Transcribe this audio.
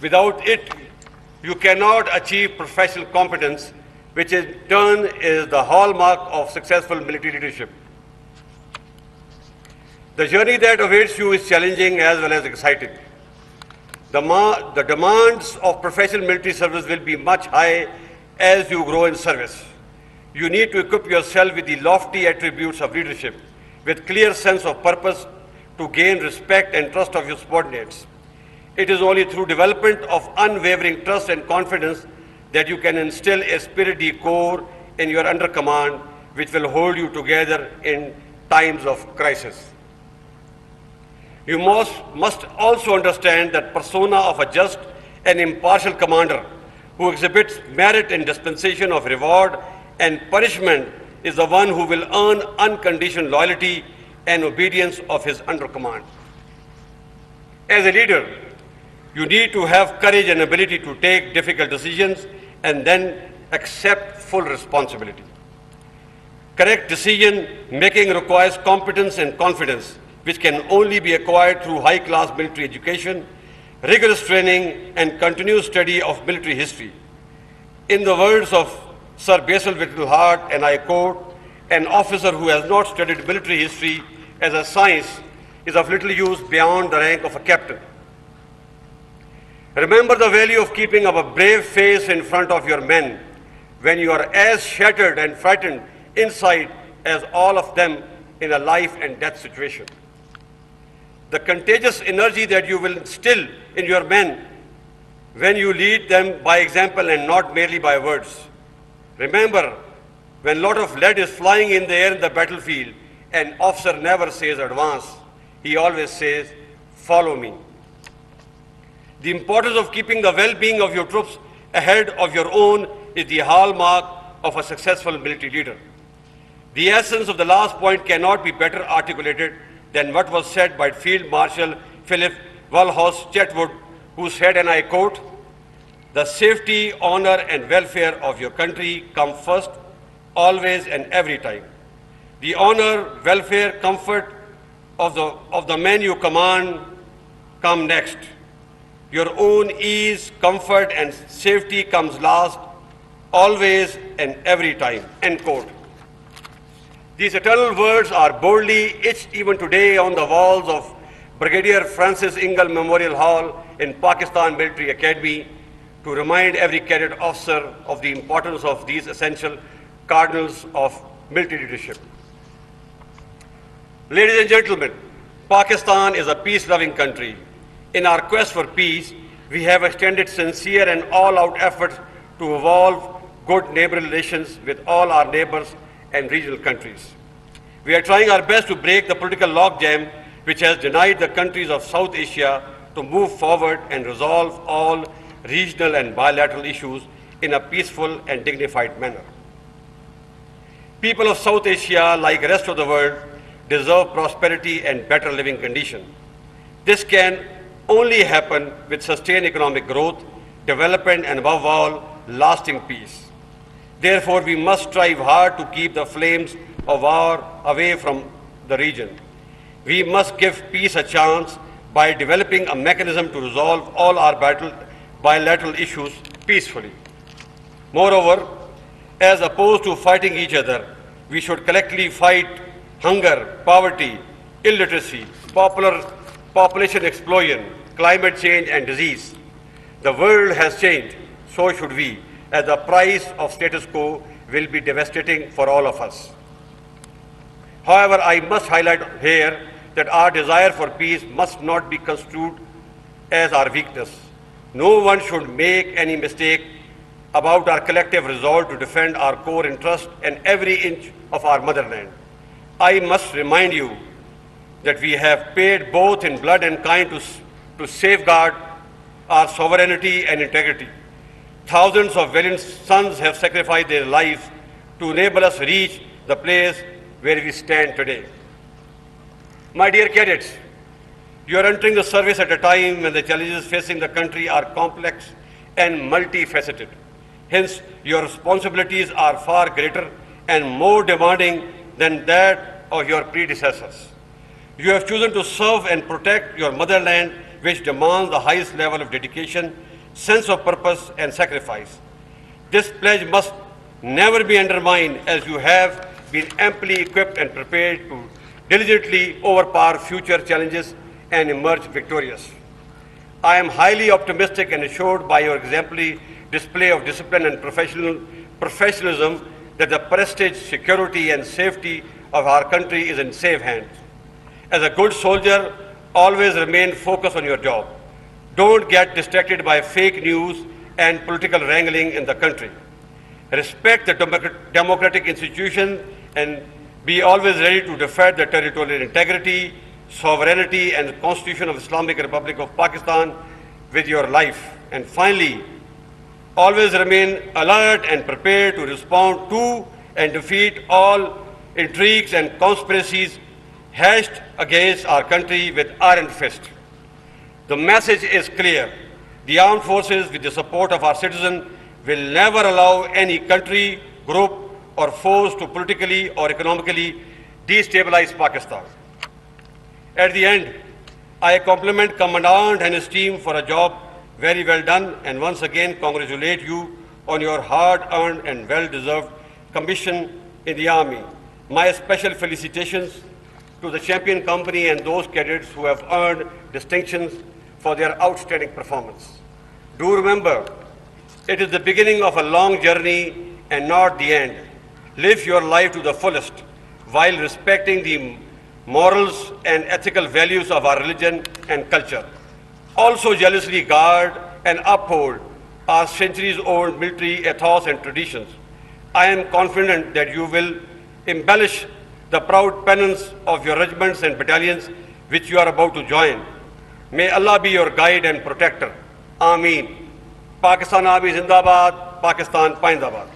Without it, you cannot achieve professional competence, which in turn is the hallmark of successful military leadership. The journey that awaits you is challenging as well as exciting. The demands of professional military service will be much high as you grow in service. You need to equip yourself with the lofty attributes of leadership, with clear sense of purpose to gain respect and trust of your subordinates. It is only through development of unwavering trust and confidence that you can instill a spirit de corps in your under command, which will hold you together in times of crisis. You must also understand that persona of a just and impartial commander who exhibits merit in dispensation of reward and punishment is the one who will earn unconditional loyalty and obedience of his under command. As a leader, you need to have courage and ability to take difficult decisions and then accept full responsibility. Correct decision making requires competence and confidence, which can only be acquired through high-class military education, rigorous training, and continuous study of military history. In the words of Sir Basil Whittle Hart, and I quote, "An officer who has not studied military history as a science is of little use beyond the rank of a captain." Remember the value of keeping up a brave face in front of your men when you are as shattered and frightened inside as all of them in a life and death situation. The contagious energy that you will instill in your men when you lead them by example and not merely by words. Remember, when a lot of lead is flying in the air in the battlefield, an officer never says advance, he always says, follow me. The importance of keeping the well-being of your troops ahead of your own is the hallmark of a successful military leader. The essence of the last point cannot be better articulated than what was said by Field Marshal Philip Walhouse Chetwood, who said, and I quote, "The safety, honor, and welfare of your country come first, always and every time. The honor, welfare, comfort of the men you command come next. Your own ease, comfort, and safety comes last, always and every time," end quote. These eternal words are boldly etched even today on the walls of Brigadier Francis Ingle Memorial Hall in Pakistan Military Academy to remind every cadet officer of the importance of these essential cardinals of military leadership. Ladies and gentlemen, Pakistan is a peace-loving country. In our quest for peace, we have extended sincere and all-out efforts to evolve good neighborly relations with all our neighbors and regional countries. We are trying our best to break the political logjam which has denied the countries of South Asia to move forward and resolve all regional and bilateral issues in a peaceful and dignified manner. People of South Asia, like the rest of the world, deserve prosperity and better living conditions. This can only happen with sustained economic growth, development, and above all, lasting peace. Therefore, we must strive hard to keep the flames of war away from the region. We must give peace a chance by developing a mechanism to resolve all our bilateral issues peacefully. Moreover, as opposed to fighting each other, we should collectively fight hunger, poverty, illiteracy, population explosion, climate change, and disease. The world has changed, so should we, as the price of status quo will be devastating for all of us. However, I must highlight here that our desire for peace must not be construed as our weakness. No one should make any mistake about our collective resolve to defend our core interest and every inch of our motherland. I must remind you that we have paid both in blood and kind to safeguard our sovereignty and integrity. Thousands of valiant sons have sacrificed their lives to enable us reach the place where we stand today. My dear cadets, you are entering the service at a time when the challenges facing the country are complex and multifaceted. Hence, your responsibilities are far greater and more demanding than that of your predecessors. You have chosen to serve and protect your motherland which demands the highest level of dedication, sense of purpose, and sacrifice. This pledge must never be undermined, as you have been amply equipped and prepared to diligently overpower future challenges and emerge victorious. I am highly optimistic and assured by your exemplary display of discipline and professionalism that the prestige, security, and safety of our country is in safe hands. As a good soldier, always remain focused on your job. Don't get distracted by fake news and political wrangling in the country. Respect the democratic institutions and be always ready to defend the territorial integrity, sovereignty, and Constitution of Islamic Republic of Pakistan with your life. And finally, always remain alert and prepared to respond to and defeat all intrigues and conspiracies hatched against our country with iron fist. The message is clear. The armed forces, with the support of our citizens, will never allow any country, group, or force to politically or economically destabilize Pakistan. At the end, I compliment Commandant and his team for a job very well done, and once again congratulate you on your hard-earned and well-deserved commission in the Army. My special felicitations to the champion company and those cadets who have earned distinctions for their outstanding performance. Do remember, it is the beginning of a long journey and not the end. Live your life to the fullest while respecting the morals and ethical values of our religion and culture. Also jealously guard and uphold our centuries-old military ethos and traditions. I am confident that you will embellish the proud pennants of your regiments and battalions which you are about to join. May Allah be your guide and protector. Ameen. Pakistan Army Zindabad, Pakistan Paindabad.